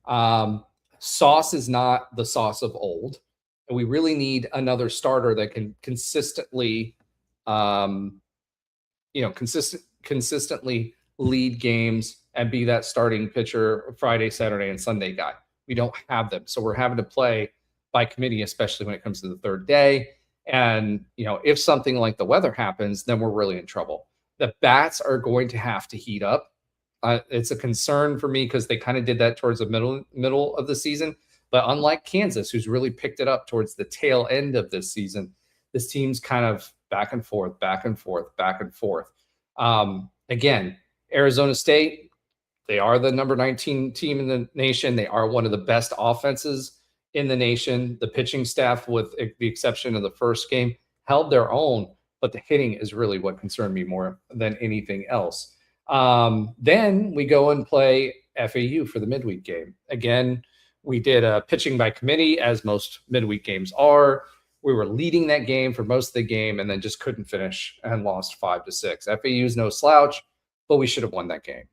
Sauce is not the Sauce of old, and we really need another starter that can consistently consistently lead games and be that starting pitcher Friday, Saturday, and Sunday guy. We don't have them. So we're having to play by committee, especially when it comes to the third day. And, if something like the weather happens, then we're really in trouble. The bats are going to have to heat up. It's a concern for me because they kind of did that towards the middle of the season. But unlike Kansas, who's really picked it up towards the tail end of this season, this team's kind of back and forth, back and forth, back and forth. Again, Arizona State, they are the number 19 team in the nation. They are one of the best offenses in the nation. The pitching staff, with the exception of the first game, held their own, but the hitting is really what concerned me more than anything else. Then we go and play FAU for the midweek game. Again, we did a pitching by committee, as most midweek games are. We were leading that game for most of the game and then just couldn't finish and lost 5-6. FAU is no slouch, but we should have won that game.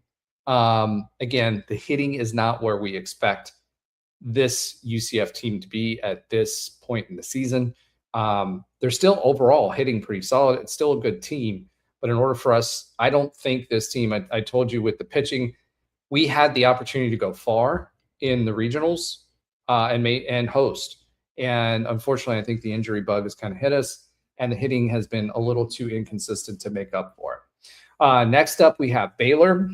Again, the hitting is not where we expect this UCF team to be at this point in the season. They're still overall hitting pretty solid. It's still a good team. But in order for us, I don't think this team, I told you with the pitching, we had the opportunity to go far in the regionals and host. And unfortunately, I think the injury bug has kind of hit us. and the hitting has been a little too inconsistent to make up for it. Next up, we have Baylor.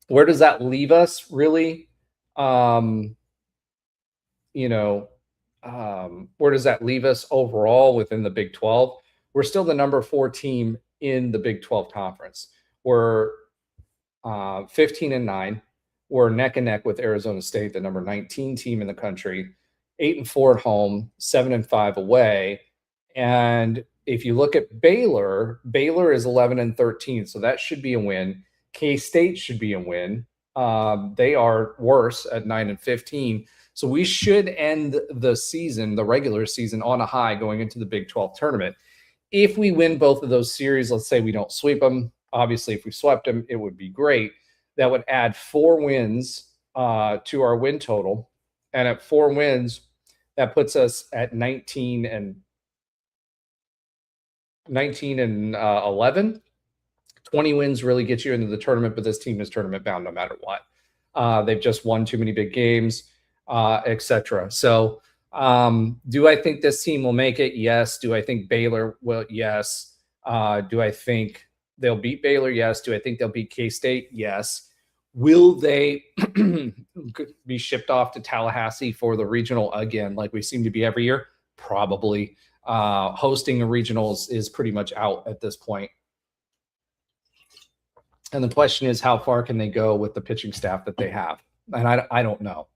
Where does that leave us, really? Where does that leave us overall within the Big 12? We're still the number 4 team in the Big 12 conference. We're 15-9. We're neck and neck with Arizona State, the number 19 team in the country, 8-4 at home, 7-5 away. And if you look at Baylor, Baylor is 11-13, so that should be a win. K-State should be a win. They are worse at 9-15. So we should end the season, the regular season, on a high going into the Big 12 tournament. If we win both of those series, let's say we don't sweep them. Obviously, if we swept them, it would be great. That would add 4 wins to our win total. And at 4 wins, that puts us at 19 and 11. 20 wins really get you into the tournament, but this team is tournament bound no matter what. They've just won too many big games, etc. So do I think this team will make it? Yes. Do I think Baylor will? Yes. Do I think they'll beat Baylor? Yes. Do I think they'll beat K-State? Yes. Will they be shipped off to Tallahassee for the regional again, like we seem to be every year? Probably. Hosting a regionals is pretty much out at this point. And the question is, how far can they go with the pitching staff that they have? And I don't know.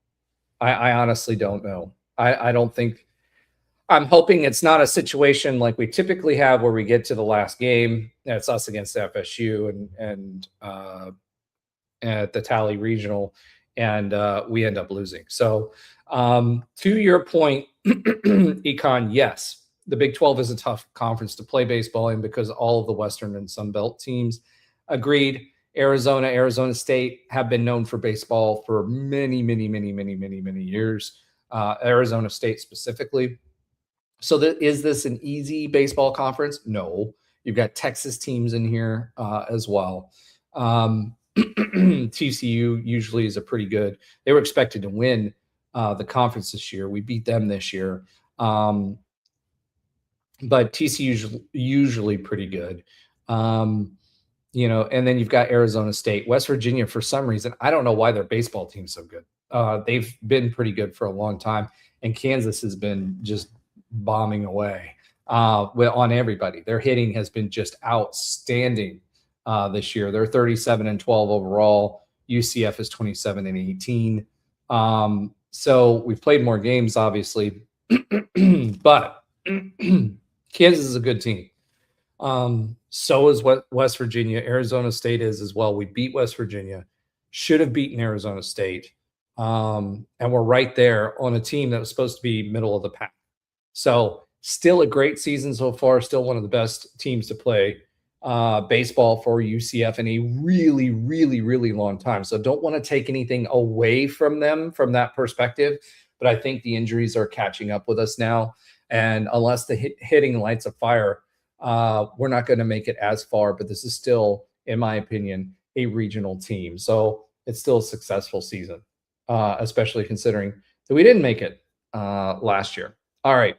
I honestly don't know. I don't think – I'm hoping it's not a situation like we typically have where we get to the last game. It's us against FSU and at the Tally Regional, and we end up losing. So to your point, Econ, yes, the Big 12 is a tough conference to play baseball in because all of the Western and Sun Belt teams – agreed. Arizona State have been known for baseball for many years. Arizona State specifically. So is this an easy baseball conference? No. You've got Texas teams in here as well. TCU usually is a pretty good. They were expected to win the conference this year. We beat them this year. But TCU is usually pretty good. And then you've got Arizona State. West Virginia, for some reason, I don't know why their baseball team's so good. They've been pretty good for a long time, and Kansas has been just bombing away on everybody. Their hitting has been just outstanding this year. They're 37-12 overall. UCF is 27-18. So we've played more games, obviously, but Kansas is a good team. So is West Virginia. Arizona State is as well. We beat West Virginia. Should have beaten Arizona State. And we're right there on a team that was supposed to be middle of the pack. So still a great season so far. Still one of the best teams to play baseball for UCF in a really long time. So don't want to take anything away from them from that perspective. But I think the injuries are catching up with us now. And unless the hitting lights a fire, we're not going to make it as far, but this is still, in my opinion, a regional team. So it's still a successful season, especially considering that we didn't make it last year. All right.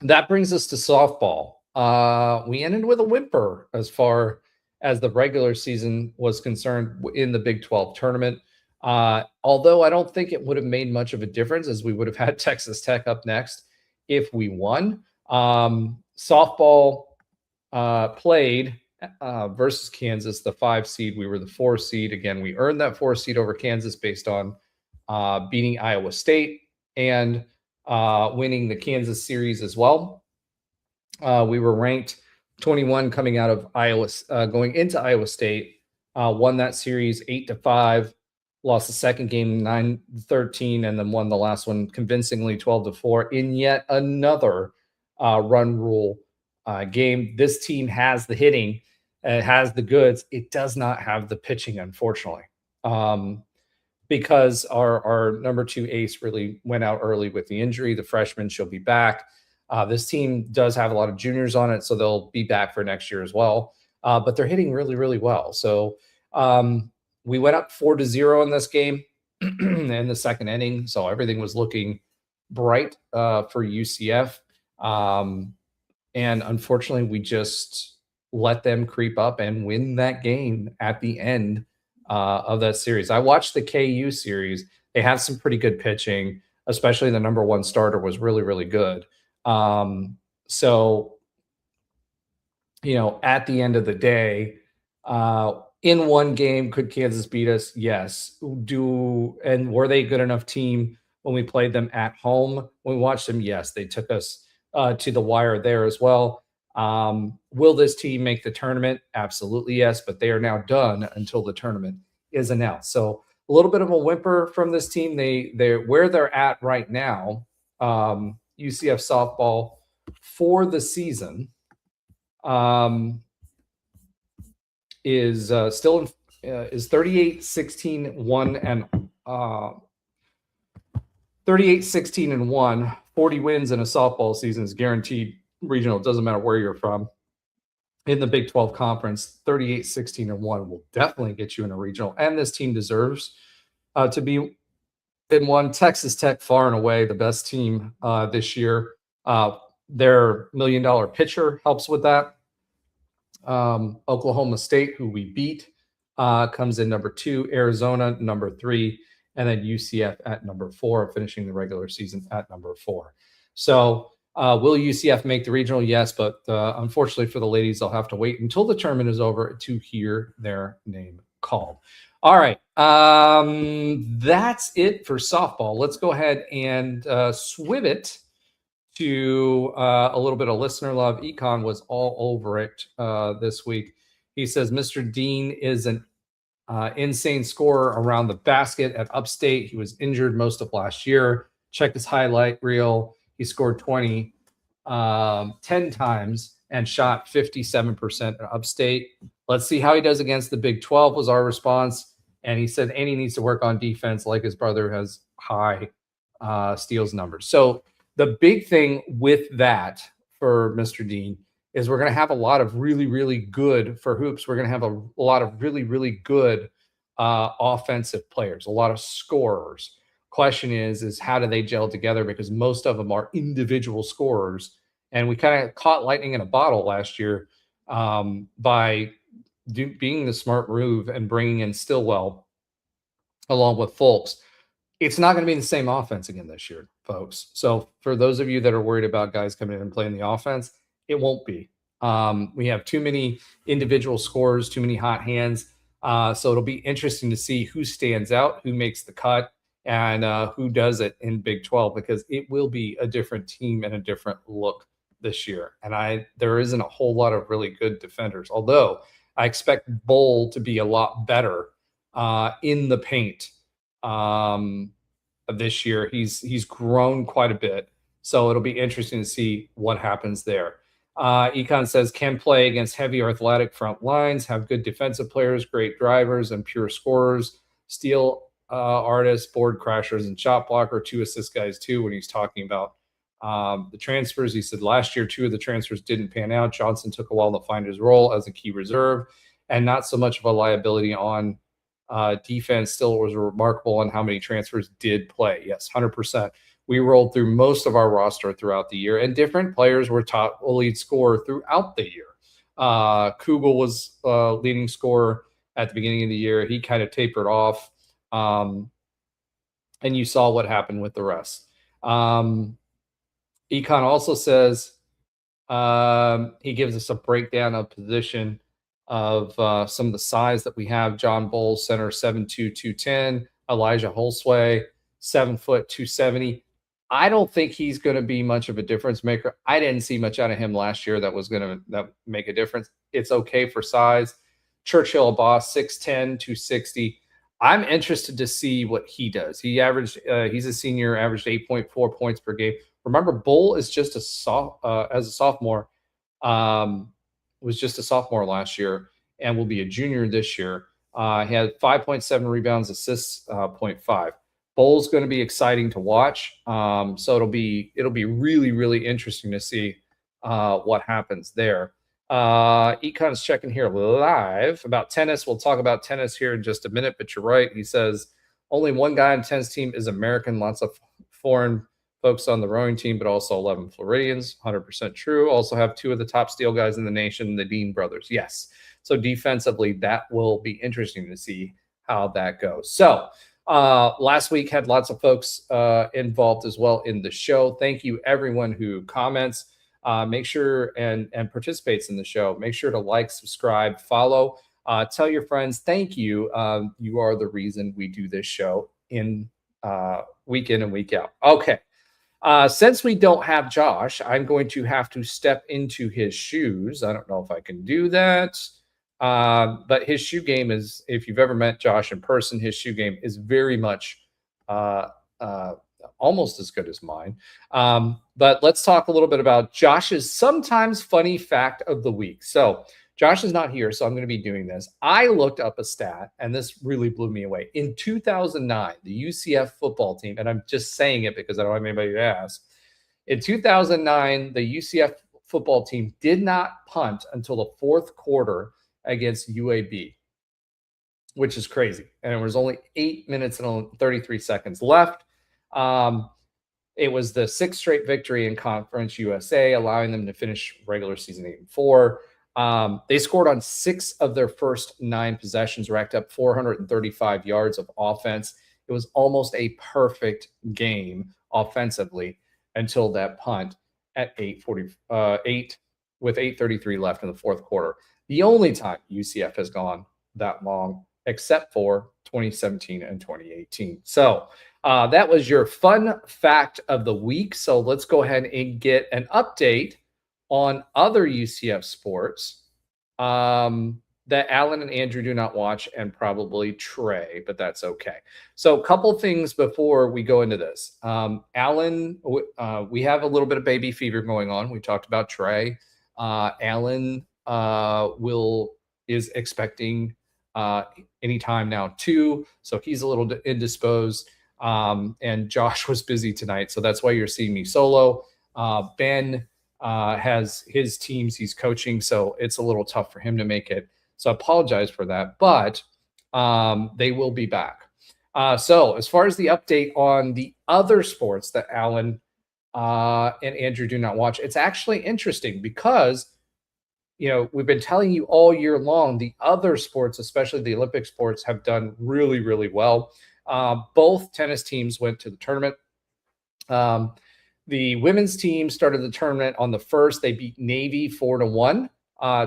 That brings us to softball. We ended with a whimper as far as the regular season was concerned in the Big 12 tournament. Although I don't think it would have made much of a difference, as we would have had Texas Tech up next if we won. Softball played versus Kansas, the 5 seed. We were the 4 seed. Again, we earned that 4 seed over Kansas based on beating Iowa State and winning the Kansas series as well. We were ranked 21 coming out of Iowa, going into Iowa State, won that series 8-5, lost the second game 9-13, and then won the last one convincingly 12-4 in yet another run rule game. This team has the hitting, it has the goods. It does not have the pitching, unfortunately, because our number 2 ace really went out early with the injury. The freshman, she'll be back. This team does have a lot of juniors on it, so they'll be back for next year as well. But they're hitting really well. So we went up 4-0 in this game in the second inning. So everything was looking bright for UCF. And unfortunately, we just let them creep up and win that game at the end of that series. I watched the KU series. They have some pretty good pitching, especially the number one starter was really, really good. So, at the end of the day, in one game, could Kansas beat us? Yes. And were they a good enough team when we played them at home? When we watched them, yes, they took us to the wire there as well. Will this team make the tournament? Absolutely, yes, but they are now done until the tournament is announced. So a little bit of a whimper from this team. They're where they're at right now. UCF softball for the season is still is 38-16-1 and 38-16-1. 40 wins in a softball season is guaranteed regional. It doesn't matter where you're from. In the Big 12 conference, 38-16-1 will definitely get you in a regional, and this team deserves to be in one. Texas Tech, far and away the best team this year. Their $1 million pitcher helps with that. Oklahoma State, who we beat, comes in number 2. Arizona, number 3. And then UCF at number 4, finishing the regular season at number 4. So will UCF make the regional? Yes, but unfortunately for the ladies, they'll have to wait until the tournament is over to hear their name called. All right. That's it for softball. Let's go ahead and swim it to a little bit of listener love. Econ was all over it this week. He says, Mr. Dean is an insane scorer around the basket at Upstate. He was injured most of last year. Check his highlight reel. He scored 10 times and shot 57% at Upstate. Let's see how he does against the Big 12 was our response. And he said, and he needs to work on defense like his brother has high steals numbers. So the big thing with that for Mr. Dean is we're going to have a lot of really, really good for hoops. We're going to have a lot of really, really good offensive players, a lot of scorers. Question is how do they gel together? Because most of them are individual scorers. And we kind of caught lightning in a bottle last year by being the smart move and bringing in Stillwell along with Fulks. It's not going to be the same offense again this year, folks. So for those of you that are worried about guys coming in and playing the offense, it won't be. We have too many individual scorers, too many hot hands. So it'll be interesting to see who stands out, who makes the cut, and who does it in Big 12, because it will be a different team and a different look this year. And there isn't a whole lot of really good defenders, although I expect Bull to be a lot better in the paint this year. He's grown quite a bit. So it'll be interesting to see what happens there. Econ says, can play against heavy athletic front lines, have good defensive players, great drivers, and pure scorers, steal artists, board crashers, and shot blocker, 2 assist guys too. When he's talking about the transfers, he said last year 2 of the transfers didn't pan out. Johnson took a while to find his role as a key reserve and not so much of a liability on defense. Still was remarkable on how many transfers did play. Yes, 100%. We rolled through most of our roster throughout the year, and different players were top lead scorer throughout the year. Kugel was leading scorer at the beginning of the year. He kind of tapered off, and you saw what happened with the rest. Econ also says he gives us a breakdown of position of some of the size that we have. John Bowles, center, 7'2", 210. Elijah Holsway, 7 foot, 270. I don't think he's going to be much of a difference maker. I didn't see much out of him last year that was going to make a difference. It's okay for size. Churchill Boss, 6'10", 260. I'm interested to see what he does. He's a senior, averaged 8.4 points per game. Remember, Bull is just as a sophomore, was just a sophomore last year and will be a junior this year. He had 5.7 rebounds, assists, 0.5. Bull's going to be exciting to watch. So it'll be really, really interesting to see what happens there. Econ is checking here live about tennis. We'll talk about tennis here in just a minute, but you're right. He says only one guy on the tennis team is American, lots of foreign folks on the rowing team, but also 11 Floridians. 100% true. Also have 2 of the top steel guys in the nation, the Dean brothers. Yes. So defensively, that will be interesting to see how that goes. So last week had lots of folks involved as well in the show. Thank you, everyone who comments. Make sure and participates in the show. Make sure to like, subscribe, follow, tell your friends. Thank you. You are the reason we do this show in week in and week out. Okay. Since we don't have Josh, I'm going to have to step into his shoes. I don't know if I can do that. But his shoe game is, if you've ever met Josh in person, his shoe game is very much almost as good as mine. But let's talk a little bit about Josh's sometimes funny fact of the week. So Josh is not here, so I'm going to be doing this. I looked up a stat, and this really blew me away. In 2009, the UCF football team, and I'm just saying it because I don't have anybody to ask. In 2009, the UCF football team did not punt until the 4th quarter against UAB, which is crazy. And there was only 8 minutes and 33 seconds left. It was the 6th straight victory in Conference USA, allowing them to finish regular season 8-4. They scored on 6 of their first 9 possessions, racked up 435 yards of offense. It was almost a perfect game offensively until that punt at 8:48 with 8:33 left in the 4th quarter. The only time UCF has gone that long, except for 2017 and 2018. So that was your fun fact of the week. So let's go ahead and get an update on other UCF sports that Alan and Andrew do not watch, and probably Trey, but that's okay. So a couple things before we go into this. Alan, we have a little bit of baby fever going on. We talked about Trey. Alan is expecting anytime now too, so he's a little indisposed. And Josh was busy tonight, so that's why you're seeing me solo. Ben has his teams he's coaching, so it's a little tough for him to make it. So I apologize for that, but they will be back. So as far as the update on the other sports that Alan and Andrew do not watch, it's actually interesting because, you know, we've been telling you all year long, the other sports, especially the Olympic sports, have done really, really well. Both tennis teams went to the tournament. The women's team started the tournament on the 1st. They beat Navy 4-1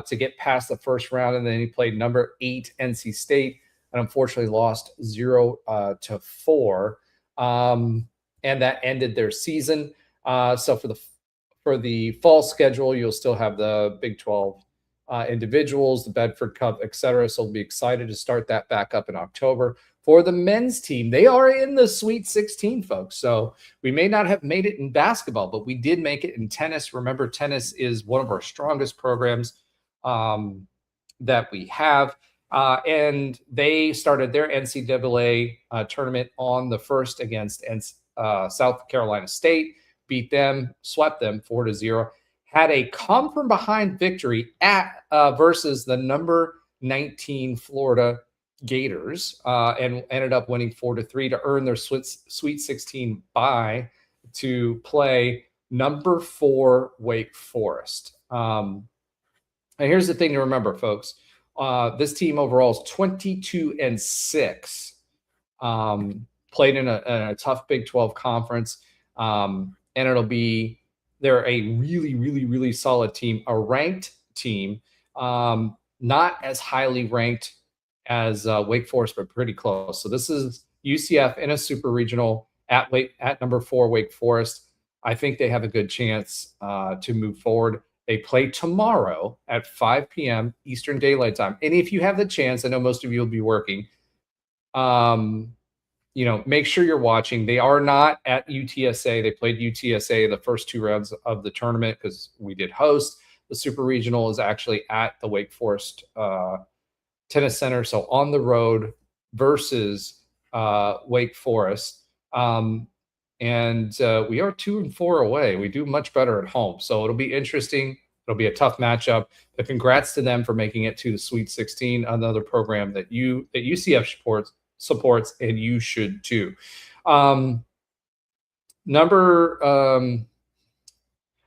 to get past the first round, and then he played number 8 NC State and unfortunately lost 0-4. And that ended their season. So for the fall schedule, you'll still have the Big 12 individuals, the Bedford Cup, etc. So we'll be excited to start that back up in October. For the men's team, they are in the Sweet 16, folks. So we may not have made it in basketball, but we did make it in tennis. Remember, tennis is one of our strongest programs that we have. And they started their NCAA tournament on the 1st against South Carolina State, beat them, swept them 4-0, had a come from behind victory versus the number 19 Florida Gators, and ended up winning 4-3 to earn their Sweet 16 bye to play number 4 Wake Forest. And here's the thing to remember, folks. This team overall is 22-6. Played in a tough Big 12 conference, and they're a really, really, really solid team, a ranked team, not as highly ranked as Wake Forest, but pretty close. So this is UCF in a super regional at number 4 Wake Forest. I think they have a good chance to move forward. They play tomorrow at 5 p.m. Eastern Daylight Time. And if you have the chance, I know most of you will be working, make sure you're watching. They are not at UTSA. They played UTSA the first 2 rounds of the tournament because we did host. The super regional is actually at the Wake Forest Tennis Center, so on the road versus Wake Forest. And we are 2-4 away. We do much better at home, so it'll be interesting. It'll be a tough matchup. But congrats to them for making it to the Sweet 16, another program that UCF supports, and you should too.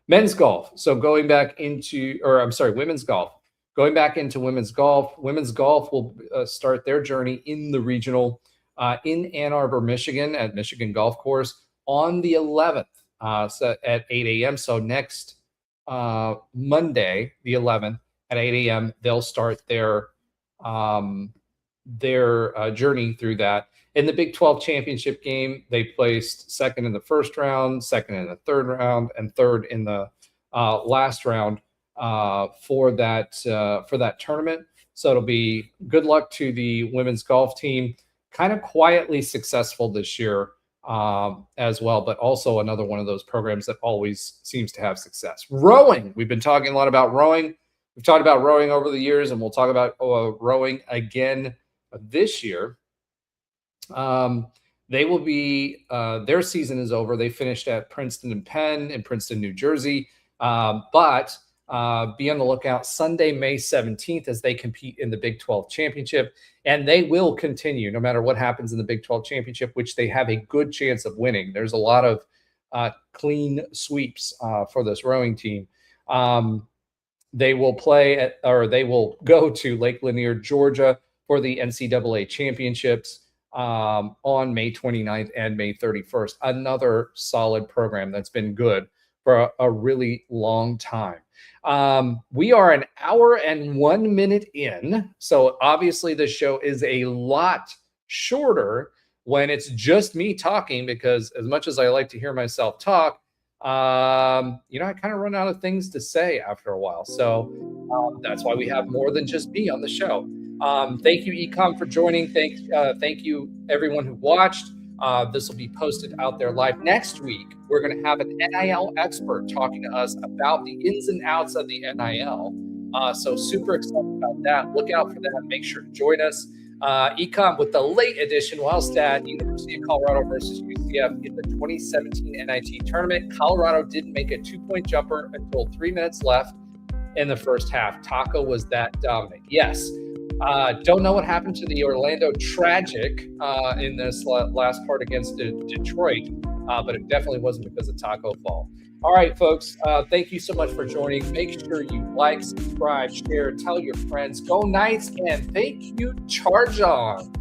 Men's golf. So going back into, women's golf. Going back into women's golf. Women's golf will start their journey in the regional in Ann Arbor, Michigan, at Michigan Golf Course on the 11th, so at 8 a.m. So next Monday, the 11th, at 8 a.m., they'll start their journey through that. In the Big 12 championship game, they placed second in the first round, second in the third round, and third in the last round for that tournament. So it'll be good luck to the women's golf team. Kind of quietly successful this year as well, but also another one of those programs that always seems to have success. Rowing. We've been talking a lot about rowing. We've talked about rowing over the years, and we'll talk about rowing again this year. They will be, their season is over. They finished at Princeton and Penn in Princeton, New Jersey. But be on the lookout Sunday, May 17th, as they compete in the Big 12 championship. And they will continue no matter what happens in the Big 12 championship, which they have a good chance of winning. There's a lot of clean sweeps for this rowing team. They will they will go to Lake Lanier, Georgia for the NCAA championships on May 29th and May 31st. Another solid program that's been good for a really long time. We are an hour and 1 minute in. So obviously the show is a lot shorter when it's just me talking, because as much as I like to hear myself talk, I kind of run out of things to say after a while. So that's why we have more than just me on the show. Thank you, Ecom, for joining. Thank you, everyone who watched. This will be posted out there live. Next week, we're going to have an NIL expert talking to us about the ins and outs of the NIL. So super excited about that. Look out for that. Make sure to join us. Ecom with the late edition whilst at University of Colorado versus UCF in the 2017 NIT tournament. Colorado didn't make a 2-point jumper until 3 minutes left in the first half. Taco was that dominant. Yes. Don't know what happened to the Orlando Tragic in this last part against Detroit, but it definitely wasn't because of Taco Fall. All right, folks, thank you so much for joining. Make sure you like, subscribe, share, tell your friends. Go Knights, and thank you, Charge On.